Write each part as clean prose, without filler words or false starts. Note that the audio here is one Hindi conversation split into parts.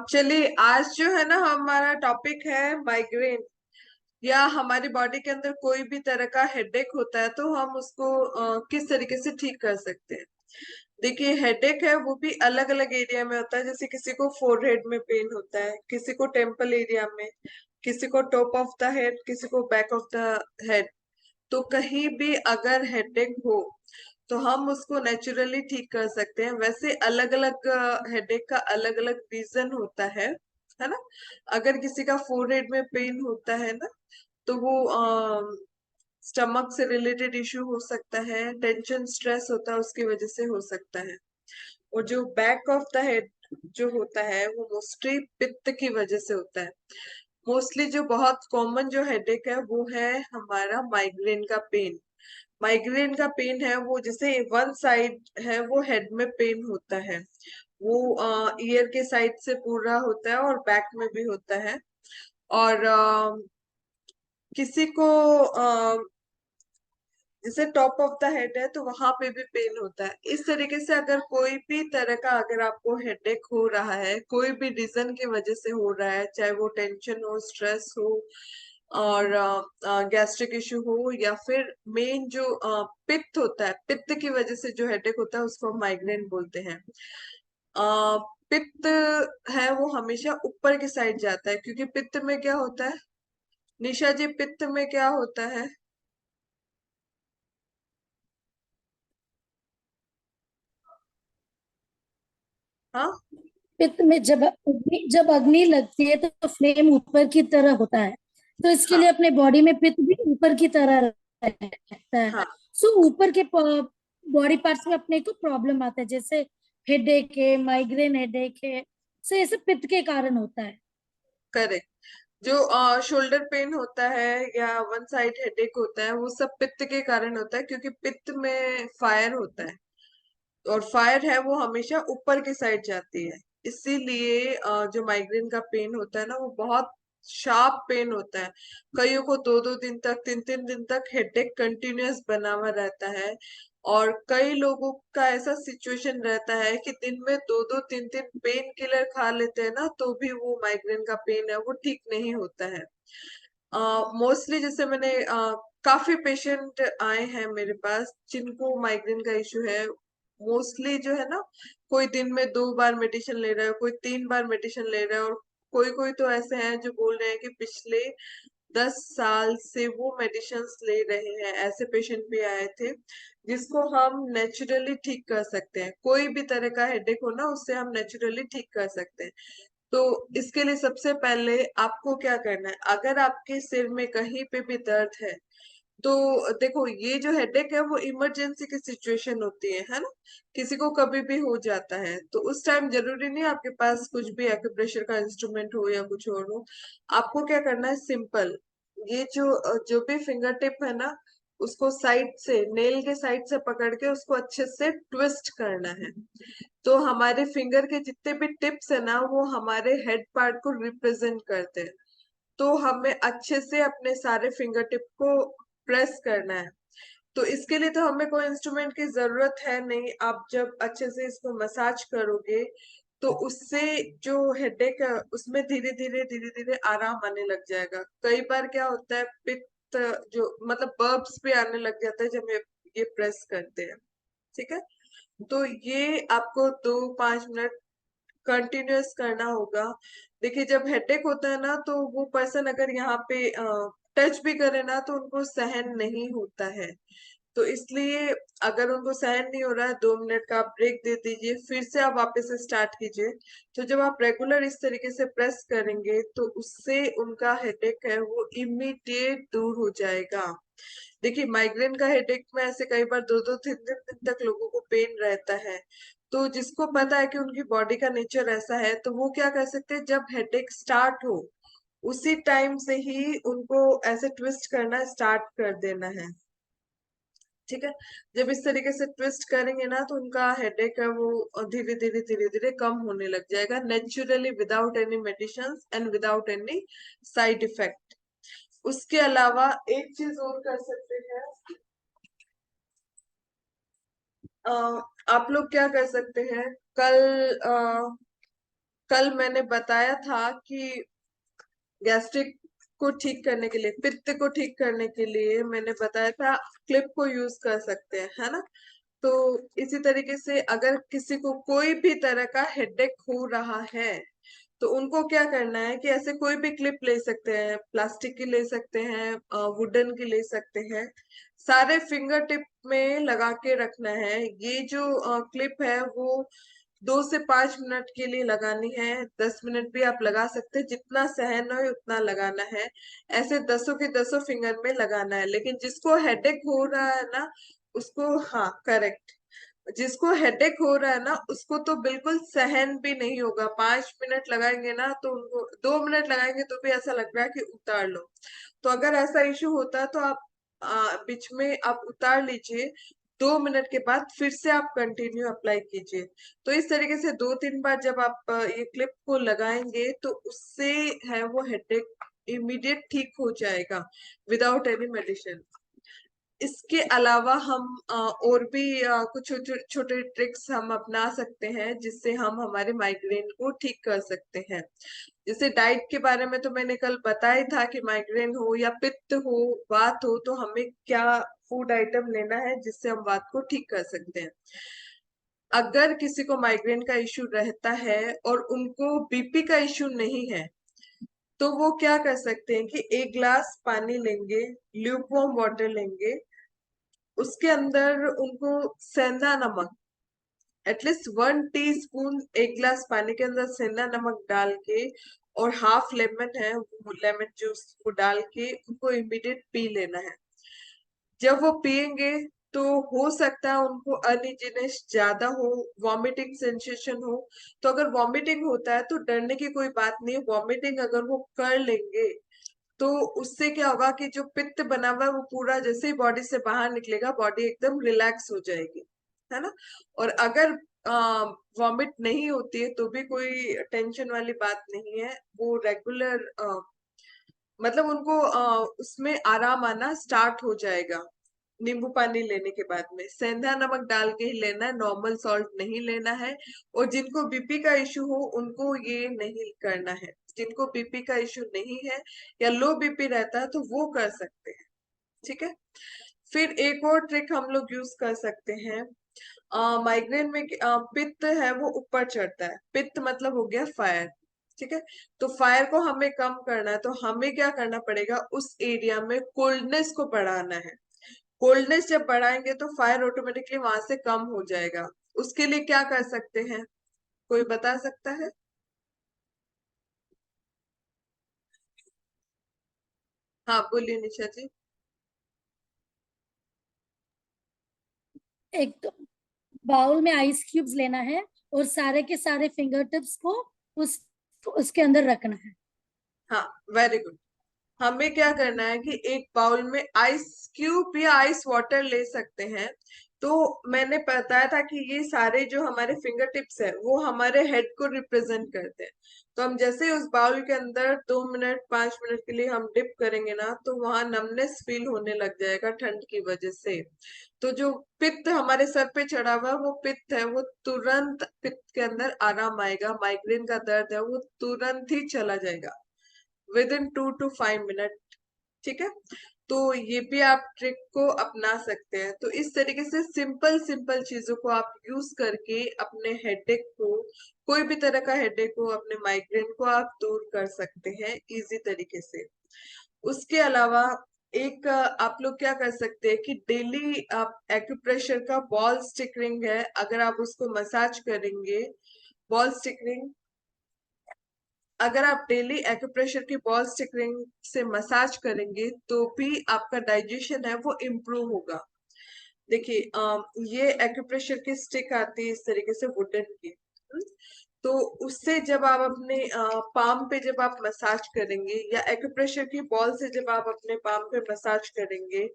चलिए, आज जो है ना हमारा टॉपिक है माइग्रेन। या हमारी बॉडी के अंदर कोई भी तरह का हेडेक होता है तो हम उसको किस तरीके से ठीक कर सकते हैं। देखिए, हेडेक है वो भी अलग अलग एरिया में होता है। जैसे किसी को फोरहेड में पेन होता है, किसी को टेम्पल एरिया में, किसी को टॉप ऑफ द हेड, किसी को बैक ऑफ द हेड। तो कहीं भी अगर हेडेक हो तो हम उसको नेचुरली ठीक कर सकते हैं। वैसे अलग अलग हेडेक का अलग अलग रीजन होता है ना। अगर किसी का फोरहेड में पेन होता है ना, तो वो स्टमक से रिलेटेड इश्यू हो सकता है, टेंशन स्ट्रेस होता है उसकी वजह से हो सकता है। और जो बैक ऑफ द हेड जो होता है वो मोस्टली पित्त की वजह से होता है। मोस्टली जो बहुत कॉमन जो हेडेक है वो है हमारा माइग्रेन का पेन। माइग्रेन का पेन है वो जैसे वन साइड है, वो हेड में पेन होता है। वो ईयर के साइड से पूरा होता है और बैक में भी होता है। और किसी को जैसे टॉप ऑफ द हेड है तो वहां पे भी पेन होता है। इस तरीके से अगर कोई भी तरह का अगर आपको हेडेक हो रहा है, कोई भी रीजन की वजह से हो रहा है, चाहे वो टेंशन हो, स्ट्रेस हो, और गैस्ट्रिक इश्यू हो, या फिर मेन जो पित्त होता है, पित्त की वजह से जो हेडेक होता है उसको हम माइग्रेन बोलते हैं। पित्त है वो हमेशा ऊपर की साइड जाता है, क्योंकि पित्त में क्या होता है निशा जी, पित्त में क्या होता है? हाँ। पित्त में जब अग्नि लगती है तो फ्लेम ऊपर की तरह होता है। तो इसके लिए हाँ। अपने बॉडी में पित्त भी ऊपर की तरह रहता है। हाँ। सो ऊपर के बॉडी पार्ट्स में अपने को प्रॉब्लम आता है, जैसे हेडेक है, माइग्रेन हेडेक है। सो ये सब पित्त के कारण होता है। करेक्ट। जो शोल्डर पेन होता है या वन साइड हेडेक होता है वो सब पित्त के कारण होता है, क्योंकि पित्त में फायर होता है। और फायर है वो हमेशा ऊपर की साइड जाती है। इसीलिए जो माइग्रेन का पेन होता है ना वो बहुत शार्प पेन होता है। कईयों को 2-2 दिन तक, 3-3 दिन तक हेडेक कंटिन्यूअस बना हुआ रहता है। और कई लोगों का ऐसा सिचुएशन रहता है कि दिन में 2-2 3-3 पेन किलर खा लेते हैं ना, तो भी वो माइग्रेन का पेन है वो ठीक नहीं होता है। मोस्टली जैसे मैंने काफी पेशेंट आए हैं मेरे पास जिनको माइग्रेन का इश्यू है। मोस्टली जो है ना, कोई दिन में 2 बार मेडिसिन ले रहा है, कोई 3 बार मेडिसिन ले रहा है, और कोई कोई तो ऐसे हैं जो बोल रहे हैं कि पिछले 10 साल से वो मेडिसिन्स ले रहे हैं। ऐसे पेशेंट भी आए थे जिसको हम नेचुरली ठीक कर सकते हैं। कोई भी तरह का हेडेक हो ना, उससे हम नेचुरली ठीक कर सकते हैं। तो इसके लिए सबसे पहले आपको क्या करना है, अगर आपके सिर में कहीं पे भी दर्द है तो देखो, ये जो हेडेक है वो इमरजेंसी की सिचुएशन होती है ना। किसी को कभी भी हो जाता है, तो उस टाइम जरूरी नहीं आपके पास कुछ भी एक्यूप्रेशर का इंस्ट्रूमेंट हो या कुछ और हो। आपको क्या करना है, सिंपल, ये जो भी फिंगर टिप है ना, उसको साइड से, नेल के साइड से पकड़ के उसको अच्छे से ट्विस्ट करना है। तो हमारे फिंगर के जितने भी टिप्स है ना वो हमारे हेड पार्ट को रिप्रेजेंट करते हैं। तो हमें अच्छे से अपने सारे फिंगर टिप को प्रेस करना है। तो इसके लिए तो हमें कोई इंस्ट्रूमेंट की जरूरत है नहीं। आप जब अच्छे से इसको मसाज करोगे तो उससे जो हेडेक है उसमें धीरे धीरे आराम आने लग जाएगा। कई बार क्या होता है, पित्त जो मतलब बर्ब्स भी आने लग जाता है जब ये प्रेस करते हैं। ठीक है। तो ये आपको 2-5 मिनट कंटिन्यूअस करना होगा। देखिए, जब हेडेक होता है ना तो वो पर्सन अगर यहाँ पे टच भी करे ना तो उनको सहन नहीं होता है। तो इसलिए अगर उनको सहन नहीं हो रहा है, 2 मिनट का आप ब्रेक दे दीजिए, फिर से आप वापस से स्टार्ट कीजिए। तो जब आप रेगुलर इस तरीके से प्रेस करेंगे तो उससे उनका हेडेक है वो इमीडिएट दूर हो जाएगा। देखिए, माइग्रेन का हेडेक में ऐसे कई बार 2-2 3 दिन तक लोगों को पेन रहता है। तो जिसको पता है कि उनकी बॉडी का नेचर ऐसा है तो वो क्या कर सकते हैं, जब हेडेक स्टार्ट हो उसी टाइम से ही उनको ऐसे ट्विस्ट करना स्टार्ट कर देना है। ठीक है। जब इस तरीके से ट्विस्ट करेंगे ना तो उनका हेडेक है वो धीरे धीरे कम होने लग जाएगा, naturally, without any medicine and without any side effect. उसके अलावा एक चीज और कर सकते हैं। आप लोग क्या कर सकते हैं, कल कल मैंने बताया था कि गैस्ट्रिक को ठीक करने के लिए, पित्त को ठीक करने के लिए मैंने बताया था क्लिप को यूज कर सकते हैं, है ना। तो इसी तरीके से अगर किसी को कोई भी तरह का हेडेक हो रहा है तो उनको क्या करना है कि ऐसे कोई भी क्लिप ले सकते हैं, प्लास्टिक की ले सकते हैं, वुडन की ले सकते हैं, सारे फिंगर टिप में लगा के रखना है। ये जो क्लिप है वो 2 से 5 मिनट के लिए लगानी है, 10 मिनट भी आप लगा सकते हैं, जितना सहन हो उतना लगाना है। ऐसे दसों के दसों फिंगर में लगाना है। लेकिन जिसको हेडेक हो रहा है ना उसको, हाँ करेक्ट, जिसको हेडेक हो रहा है ना उसको तो बिल्कुल सहन भी नहीं होगा। 5 मिनट लगाएंगे ना तो उनको, 2 मिनट लगाएंगे तो भी ऐसा लग रहा है कि उतार लो। तो अगर ऐसा इश्यू होता है तो आप बीच में आप उतार लीजिए, 2 मिनट के बाद फिर से आप कंटिन्यू अप्लाई कीजिए। तो इस तरीके से 2-3 बार जब आप ये क्लिप को लगाएंगे तो उससे है वो हेडेक इमीडिएट ठीक हो जाएगा विदाउट एनी मेडिसिन। इसके अलावा हम और भी कुछ छोटे छोटे ट्रिक्स हम अपना सकते हैं जिससे हम हमारे माइग्रेन को ठीक कर सकते हैं। जैसे डाइट के बारे में तो मैंने कल बताया था कि माइग्रेन हो या पित्त हो, वात हो, तो हमें क्या फूड आइटम लेना है जिससे हम वात को ठीक कर सकते हैं। अगर किसी को माइग्रेन का इश्यू रहता है और उनको बीपी का इश्यू नहीं है तो वो क्या कर सकते हैं कि 1 ग्लास पानी लेंगे, ल्यूकवार्म वाटर लेंगे, उसके अंदर उनको सेंधा नमक, एटलीस्ट 1 टीस्पून, 1 ग्लास पानी के अंदर सेंधा नमक डाल के और हाफ लेमन है वो लेमन जूस को डाल के उनको इमीडिएट पी लेना है। जब वो पियेंगे तो हो सकता है उनको अनइजीनेस ज्यादा हो, वॉमिटिंग सेंसेशन हो। तो अगर वॉमिटिंग होता है तो डरने की कोई बात नहीं, वॉमिटिंग अगर वो कर लेंगे तो उससे क्या होगा कि जो पित्त बना हुआ है वो पूरा जैसे ही बॉडी से बाहर निकलेगा बॉडी एकदम रिलैक्स हो जाएगी, है ना। और अगर वॉमिट नहीं होती है तो भी कोई टेंशन वाली बात नहीं है, वो रेगुलर मतलब उनको उसमें आराम आना स्टार्ट हो जाएगा। नींबू पानी लेने के बाद में सेंधा नमक डाल के ही लेना है, नॉर्मल सॉल्ट नहीं लेना है। और जिनको बीपी का इश्यू हो उनको ये नहीं करना है, जिनको बीपी का इश्यू नहीं है या लो बीपी रहता है तो वो कर सकते हैं, ठीक है। फिर एक और ट्रिक हम लोग यूज कर सकते हैं। माइग्रेन में पित्त है वो ऊपर चढ़ता है, पित्त मतलब हो गया फायर, ठीक है। तो फायर को हमें कम करना है तो हमें क्या करना पड़ेगा, उस एरिया में कोल्डनेस को बढ़ाना है। कोल्डनेस जब बढ़ाएंगे तो फायर ऑटोमेटिकली वहां से कम हो जाएगा। उसके लिए क्या कर सकते हैं, कोई बता सकता है? हाँ बोलिए निशा जी। एक तो बाउल में आइस क्यूब्स लेना है और सारे के सारे फिंगर टिप्स को उस उसके अंदर रखना है। हाँ वेरी गुड। हमें क्या करना है कि एक बाउल में आइस क्यूब या आइस वाटर ले सकते हैं। तो मैंने बताया था कि ये सारे जो हमारे फिंगर टिप्स है वो हमारे हेड को रिप्रेजेंट करते हैं। तो हम जैसे ही उस बाउल के अंदर 2 मिनट 5 मिनट के लिए हम डिप करेंगे ना तो वहां नमनेस फील होने लग जाएगा ठंड की वजह से। तो जो पित्त हमारे सर पे चढ़ा हुआ है वो पित्त है वो तुरंत पित्त के अंदर आराम आएगा, माइग्रेन का दर्द है वो तुरंत ही चला जाएगा विद इन 2 to 5 मिनट, ठीक है। तो ये भी आप ट्रिक को अपना सकते हैं। तो इस तरीके से सिंपल सिंपल चीजों को आप यूज करके अपने हेडेक को, कोई भी तरह का हेडेक हो, अपने माइग्रेन को आप दूर कर सकते हैं इजी तरीके से। उसके अलावा एक आप लोग क्या कर सकते हैं कि डेली आप एक्यूप्रेशर का बॉल स्टिकरिंग है अगर आप उसको मसाज करेंगे, बॉल स्टिकरिंग, अगर आप डेली एक्यूप्रेशर की बॉल स्टिकरिंग से मसाज करेंगे तो भी आपका डाइजेशन है वो इम्प्रूव होगा। देखिए ये एक्यूप्रेशर की स्टिक आती है इस तरीके से वुडन की, तो उससे जब आप अपने पाम पे जब आप मसाज करेंगे या एक्यूप्रेशर की बॉल से जब आप अपने पाम पे मसाज करेंगे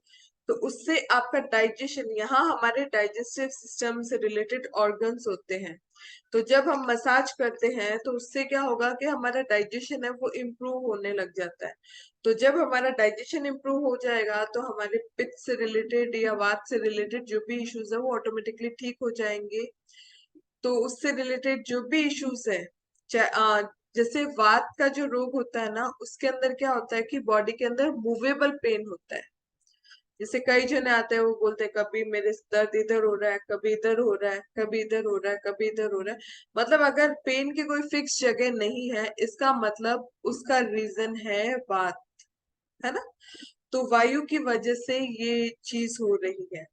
तो उससे आपका डाइजेशन, यहाँ हमारे डाइजेस्टिव सिस्टम से रिलेटेड ऑर्गन्स होते हैं, तो जब हम मसाज करते हैं तो उससे क्या होगा कि हमारा डाइजेशन है वो इम्प्रूव होने लग जाता है। तो जब हमारा डाइजेशन इम्प्रूव हो जाएगा तो हमारे पित्त से रिलेटेड या वात से रिलेटेड जो भी इश्यूज है वो ऑटोमेटिकली ठीक हो जाएंगे। तो उससे रिलेटेड जो भी इश्यूज है, जैसे वात का जो रोग होता है ना, उसके अंदर क्या होता है कि बॉडी के अंदर मूवेबल पेन होता है। जैसे कई जने आते हैं वो बोलते हैं कभी मेरे दर्द इधर हो रहा है, कभी इधर हो रहा है, कभी इधर हो रहा है, कभी इधर हो रहा है। मतलब अगर पेन की कोई फिक्स जगह नहीं है, इसका मतलब उसका रीजन है वात, है ना। तो वायु की वजह से ये चीज हो रही है।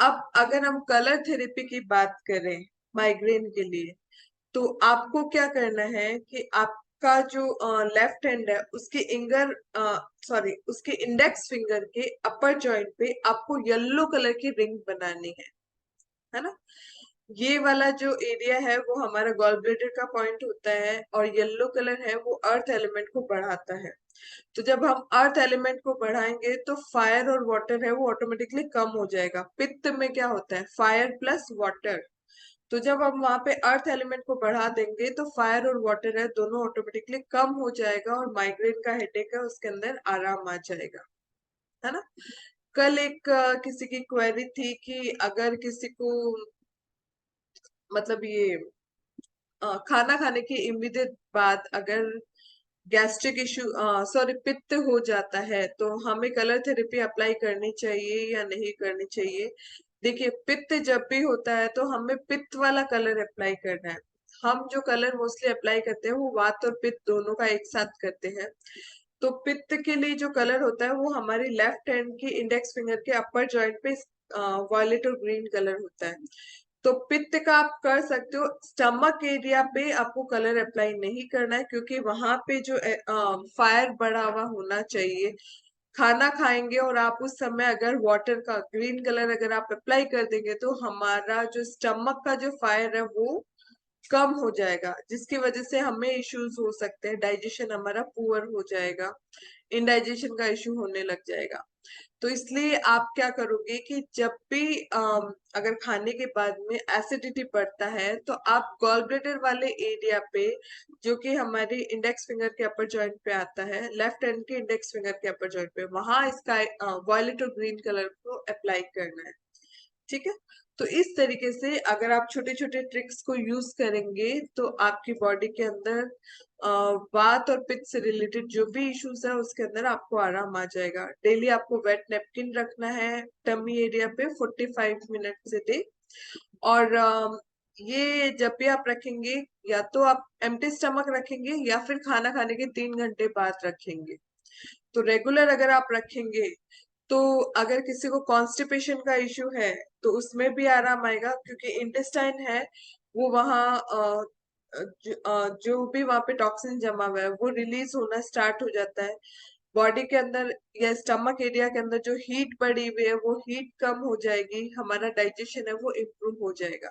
अब अगर हम कलर थेरेपी की बात करें माइग्रेन के लिए, तो आपको क्या करना है कि आपका जो लेफ्ट हैंड है उसके उसके इंडेक्स फिंगर के अपर जॉइंट पे आपको येलो कलर की रिंग बनानी है ना। ये वाला जो एरिया है वो हमारा गॉल ब्लैडर का पॉइंट होता है, और येलो कलर है वो अर्थ एलिमेंट को बढ़ाता है। तो जब हम अर्थ एलिमेंट को बढ़ाएंगे तो फायर और वाटर है वो ऑटोमेटिकली कम हो जाएगा। पित्त में क्या होता है, फायर प्लस वाटर। तो जब हम वहां पे अर्थ एलिमेंट को बढ़ा देंगे तो फायर और वाटर है दोनों ऑटोमेटिकली कम हो जाएगा, और माइग्रेन का हेडेक है उसके अंदर आराम आ जाएगा, है ना। कल एक किसी की क्वेरी थी कि अगर किसी को मतलब ये खाना खाने के इमीडिएट बाद अगर गैस्ट्रिक इशू सॉरी पित्त हो जाता है तो हमें कलर थेरेपी अप्लाई करनी चाहिए या नहीं करनी चाहिए। देखिए, पित्त जब भी होता है तो हमें पित्त वाला कलर अप्लाई करना है। हम जो कलर मोस्टली अप्लाई करते हैं वो वात और पित्त दोनों का एक साथ करते हैं। तो पित्त के लिए जो कलर होता है वो हमारी लेफ्ट हैंड की इंडेक्स फिंगर के अपर जॉइंट पे वॉयलेट और ग्रीन कलर होता है। तो पित्त का आप कर सकते हो, स्टमक एरिया पे आपको कलर अप्लाई नहीं करना है, क्योंकि वहां पे जो फायर बढ़ा हुआ होना चाहिए। खाना खाएंगे और आप उस समय अगर वाटर का ग्रीन कलर अगर आप अप्लाई कर देंगे तो हमारा जो स्टमक का जो फायर है वो कम हो जाएगा, जिसकी वजह से हमें इश्यूज हो सकते हैं, डाइजेशन हमारा पुअर हो जाएगा, इनडाइजेशन का इश्यू होने लग जाएगा। तो इसलिए आप क्या करोगे कि जब भी अगर खाने के बाद में एसिडिटी बढ़ता है तो आप गॉल ब्लैडर वाले एरिया पे, जो कि हमारी इंडेक्स फिंगर के अपर जॉइंट पे आता है, लेफ्ट हैंड के इंडेक्स फिंगर के अपर जॉइंट पे, वहां इसका वॉयलेट और ग्रीन कलर को अप्लाई करना है। ठीक है। तो इस तरीके से अगर आप छोटे छोटे ट्रिक्स को यूज करेंगे तो आपकी बॉडी के अंदर वात और पित्त से रिलेटेड जो भी इश्यूज है उसके अंदर आपको आराम आ जाएगा। डेली आपको वेट नेपकिन रखना है टमी एरिया पे 45 मिनट से डे। और ये जब भी आप रखेंगे, या तो आप एम्प्टी स्टमक रखेंगे या फिर खाना खाने के 3 घंटे बाद रखेंगे। तो रेगुलर अगर आप रखेंगे तो अगर किसी को कॉन्स्टिपेशन का इश्यू है तो उसमें भी आराम आएगा, क्योंकि इंटेस्टाइन है वो वहाँ जो भी वहां पे टॉक्सिन जमा हुआ है वो रिलीज होना स्टार्ट हो जाता है बॉडी के अंदर, या स्टमक एरिया के अंदर जो हीट बढ़ी हुई है वो हीट कम हो जाएगी, हमारा डाइजेशन है वो इम्प्रूव हो जाएगा।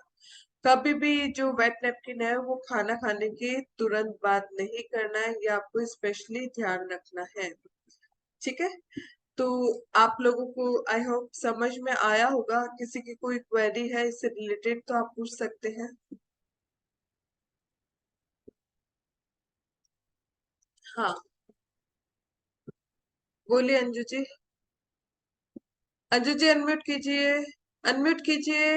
कभी भी जो वेट नेपकिन है वो खाना खाने के तुरंत बाद नहीं करना है, ये आपको स्पेशली ध्यान रखना है। ठीक है। तो आप लोगों को आई होप समझ में आया होगा। किसी की कोई क्वेरी है इससे रिलेटेड तो आप पूछ सकते हैं। हाँ, बोलिए अंजू जी। अंजू जी अनम्यूट कीजिए, अनम्यूट कीजिए।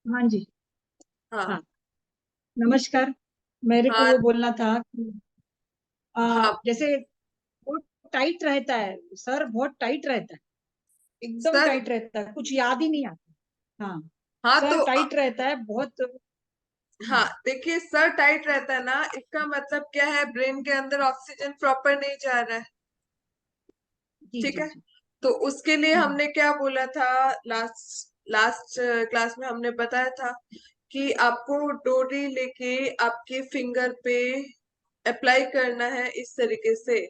हाँ जी। हाँ हाँ, नमस्कार। मेरे को हाँ वो बोलना था कि हाँ जैसे बहुत टाइट रहता है सर, बहुत टाइट रहता है, एकदम सर। टाइट रहता है, कुछ याद ही नहीं आता। हाँ, हाँ सर तो टाइट रहता है बहुत। हाँ देखिए, सर टाइट रहता है ना, इसका मतलब क्या है, ब्रेन के अंदर ऑक्सीजन प्रॉपर नहीं जा रहा है। जी ठीक जी है। जी। तो उसके लिए हम्म, हमने क्या बोला था, लास्ट लास्ट क्लास में हमने बताया था कि आपको डोरी लेके आपके फिंगर पे अप्लाई करना है इस तरीके से।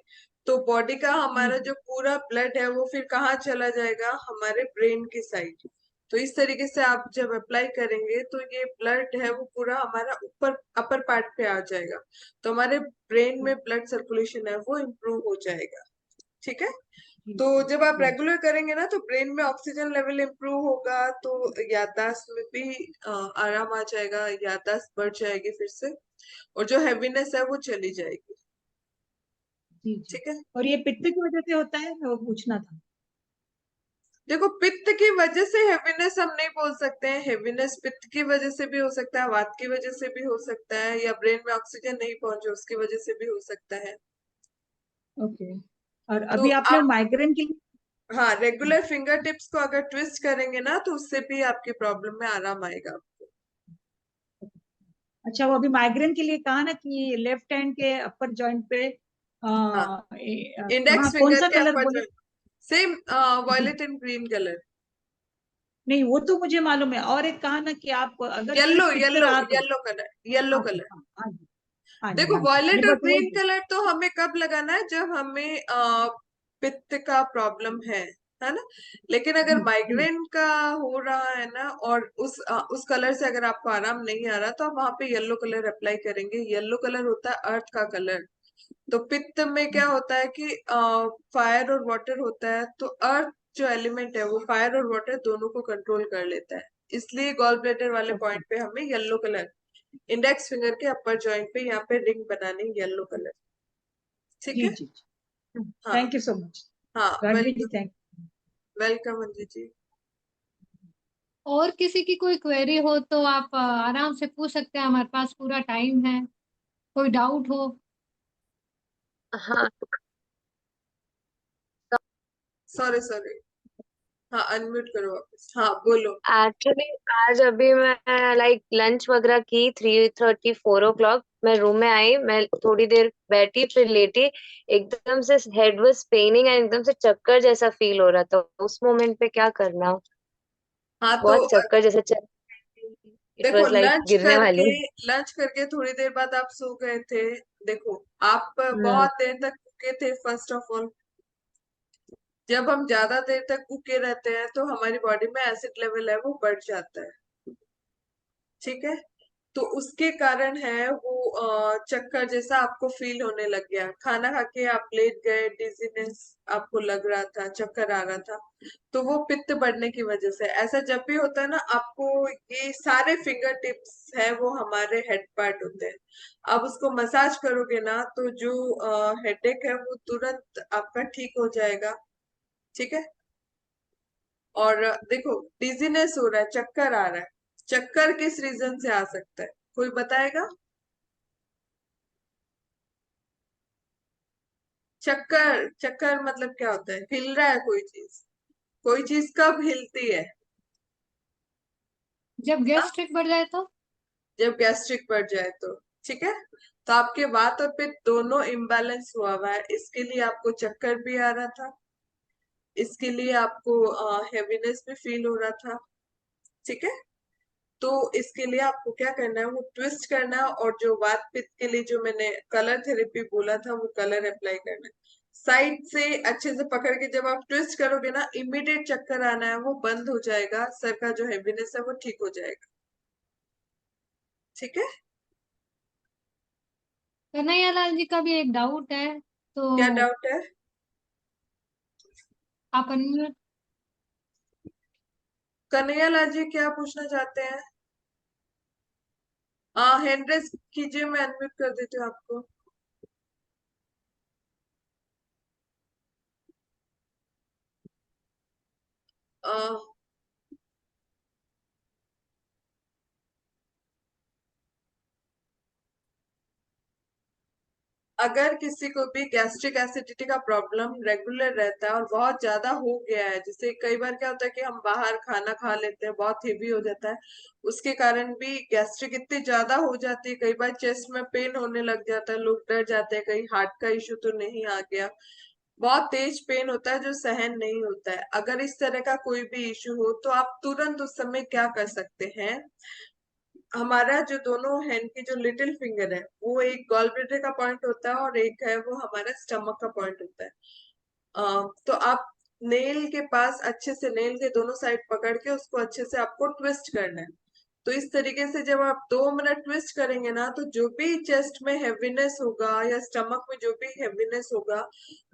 तो बॉडी का हमारा हम्म, जो पूरा ब्लड है वो फिर कहाँ चला जाएगा, हमारे ब्रेन की साइड। तो इस तरीके से आप जब अप्लाई करेंगे तो ये ब्लड है वो पूरा हमारा ऊपर अपर पार्ट पे आ जाएगा, तो हमारे ब्रेन में ब्लड सर्कुलेशन है वो इम्प्रूव हो जाएगा। ठीक है। तो जब आप जी रेगुलर करेंगे ना तो ब्रेन में ऑक्सीजन लेवल इम्प्रूव होगा, तो याददाश्त में भी आराम आ जाएगा, याददाश्त बढ़ जाएगी फिर से, और जो हैवीनेस है वो चली जाएगी। जी जी। ठीक है। और ये पित्त की वजह से होता है, वो पूछना था। देखो, पित्त की वजह से हैवीनेस हम नहीं बोल सकते हैं। हैवीनेस पित्त की वजह से भी हो सकता है, वात की वजह से भी हो सकता है, या ब्रेन में ऑक्सीजन नहीं पहुंचे उसकी वजह से भी हो सकता है। ओके। और तो अभी आपने आप, माइग्रेन के लिए। हाँ, रेगुलर फिंगर टिप्स को अगर ट्विस्ट करेंगे ना तो उससे भी आपकी प्रॉब्लम में आराम आएगा आपको। अच्छा, वो अभी माइग्रेन के लिए कहा ना कि लेफ्ट हैंड के अपर जॉइंट पे हाँ, कहाँ, इंडेक्स कौन फिंगर सा के कलर अपर बोले? जॉइंट, सेम जी। Violet and green colour. नहीं, वो तो मुझे मालूम है, और एक कहा ना कि आप अगर कोई येलो पित्त येलो रहा तो। येलो कलर, येलो हाँ जी, कलर। हाँ हाँ जी, हाँ जी, देखो, हाँ जी, ये वॉयलेट और बस वो। ग्रीन कलर तो हमें कब लगाना है, जब हमें पित्त का प्रॉब्लम है ना। लेकिन अगर जी जी। माइग्रेन का हो रहा है ना, और उस कलर से अगर आपको आराम नहीं आ रहा, तो आप वहां पे येलो कलर अप्लाई करेंगे। येलो कलर होता है अर्थ का कलर। तो पित्त में क्या होता है कि फायर और वाटर होता है, तो अर्थ जो एलिमेंट है वो फायर और वाटर दोनों को कंट्रोल कर लेता है। इसलिए गॉल ब्लैडर वाले ओके। पॉइंट पे हमें येलो कलर, इंडेक्स फिंगर के अपर जॉइंट पे यहाँ पे रिंग बनानी, येलो कलर। ठीक जी है। जी जी। हाँ। Thank you so much. हाँ, रणवीर जी, welcome. Thank. Welcome Anju ji. और किसी की कोई क्वेरी हो तो आप आराम से पूछ सकते हैं, हमारे पास पूरा टाइम है। कोई डाउट हो। हाँ। Sorry sorry. हाँ, अनम्यूट करो वापस। हाँ, बोलो। एक्चुअली आज अभी मैं लाइक लंच वगैरह की 3:30 4 o'clock, मैं रूम में आई, मैं थोड़ी देर बैठी फिर लेटी, एकदम से हेड वाज पेनिंग एंड एकदम से चक्कर जैसा फील हो रहा था। उस मोमेंट पे क्या करना? हाँ, तो बहुत चक्कर जैसा चल, इट देखो, वाज लाइक गिरने वाली। लंच करके थोड़ी देर बाद आप सो गए थे। देखो, आप हम्म। बहुत देर तक भूखे थे फर्स्ट ऑफ ऑल। जब हम ज्यादा देर तक भूखे रहते हैं तो हमारी बॉडी में एसिड लेवल है वो बढ़ जाता है। ठीक है। तो उसके कारण है वो चक्कर जैसा आपको फील होने लग गया। खाना खा के आप लेट गए, डिजीनेस आपको लग रहा था, चक्कर आ रहा था, तो वो पित्त बढ़ने की वजह से ऐसा जब भी होता है ना आपको। ये सारे फिंगर टिप्स है वो हमारे हेड पार्ट होते हैं। आप उसको मसाज करोगे ना तो जो हेडेक है वो तुरंत आपका ठीक हो जाएगा। ठीक है। और देखो, डिजीनेस हो रहा है, चक्कर आ रहा है, चक्कर किस रीजन से आ सकता है, कोई बताएगा? चक्कर, चक्कर मतलब क्या होता है? हिल रहा है कोई चीज। कोई चीज कब हिलती है? जब हाँ? गैस्ट्रिक बढ़ जाए तो। जब गैस्ट्रिक बढ़ जाए तो। ठीक है। तो आपके वात और पित्त दोनों इम्बैलेंस हुआ है, इसके लिए आपको चक्कर भी आ रहा था, इसके लिए आपको हेवीनेस भी फील हो रहा था। ठीक है। तो इसके लिए आपको क्या करना है, वो ट्विस्ट करना है, और जो वात पित्त के लिए जो मैंने कलर थेरेपी बोला था वो कलर अप्लाई करना है। साइड से अच्छे से पकड़ के जब आप ट्विस्ट करोगे ना, इमीडिएट चक्कर आना है वो बंद हो जाएगा, सर का जो हेवीनेस है वो ठीक हो जाएगा। ठीक है। कन्हैया लाल जी का भी एक डाउट है, तो क्या डाउट है? आप अनम्यूट। कन्हैया लाल जी क्या पूछना चाहते हैं? हैंड रेस कीजिए, मैं अनम्यूट कर देती हूँ आपको। आ, अगर किसी को भी गैस्ट्रिक एसिडिटी का प्रॉब्लम रेगुलर रहता है और बहुत ज्यादा हो गया है, जैसे कई बार क्या होता है कि हम बाहर खाना खा लेते हैं, बहुत हेवी हो जाता है, उसके कारण भी गैस्ट्रिक इतनी ज्यादा हो जाती है, कई बार चेस्ट में पेन होने लग जाता है, लोग डर जाते हैं कहीं हार्ट का इशू तो नहीं आ गया। बहुत तेज पेन होता है जो सहन नहीं होता है। अगर इस तरह का कोई भी इशू हो तो आप तुरंत उस समय क्या कर सकते हैं, हमारा जो दोनों हैंड की जो लिटिल फिंगर है वो एक गॉल ब्लैडर का पॉइंट होता है, और एक है वो हमारा स्टमक का पॉइंट होता है। तो आप नेल के पास अच्छे से, नेल के दोनों साइड पकड़ के उसको अच्छे से आपको ट्विस्ट करना है। तो इस तरीके से जब आप 2 मिनट ट्विस्ट करेंगे ना, तो जो भी चेस्ट में हैवीनेस होगा या स्टमक में जो भी हैवीनेस होगा,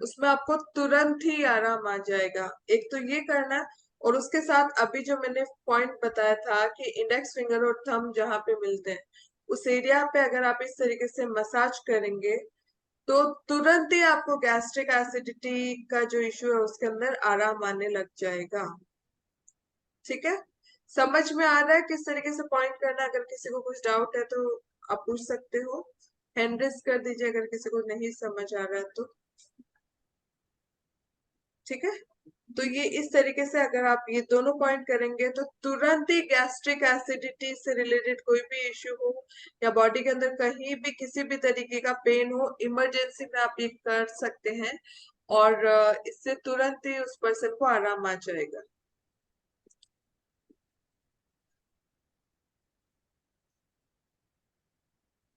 उसमें आपको तुरंत ही आराम आ जाएगा। एक तो ये करना है, और उसके साथ अभी जो मैंने पॉइंट बताया था कि इंडेक्स फिंगर और थंब जहाँ पे मिलते हैं, उस एरिया पे अगर आप इस तरीके से मसाज करेंगे, तो तुरंत ही आपको गैस्ट्रिक एसिडिटी का जो इश्यू है उसके अंदर आराम आने लग जाएगा। ठीक है, समझ में आ रहा है किस तरीके से पॉइंट करना है? अगर किसी को कुछ डाउट है तो आप पूछ सकते हो, हैंड रेज कर दीजिए अगर किसी को नहीं समझ आ रहा है तो। ठीक है, तो ये इस तरीके से अगर आप ये दोनों पॉइंट करेंगे तो तुरंत ही गैस्ट्रिक एसिडिटी से रिलेटेड कोई भी इश्यू हो या बॉडी के अंदर कहीं भी किसी भी तरीके का पेन हो, इमरजेंसी में आप ये कर सकते हैं, और इससे तुरंत ही उस पर्सन को आराम आ जाएगा।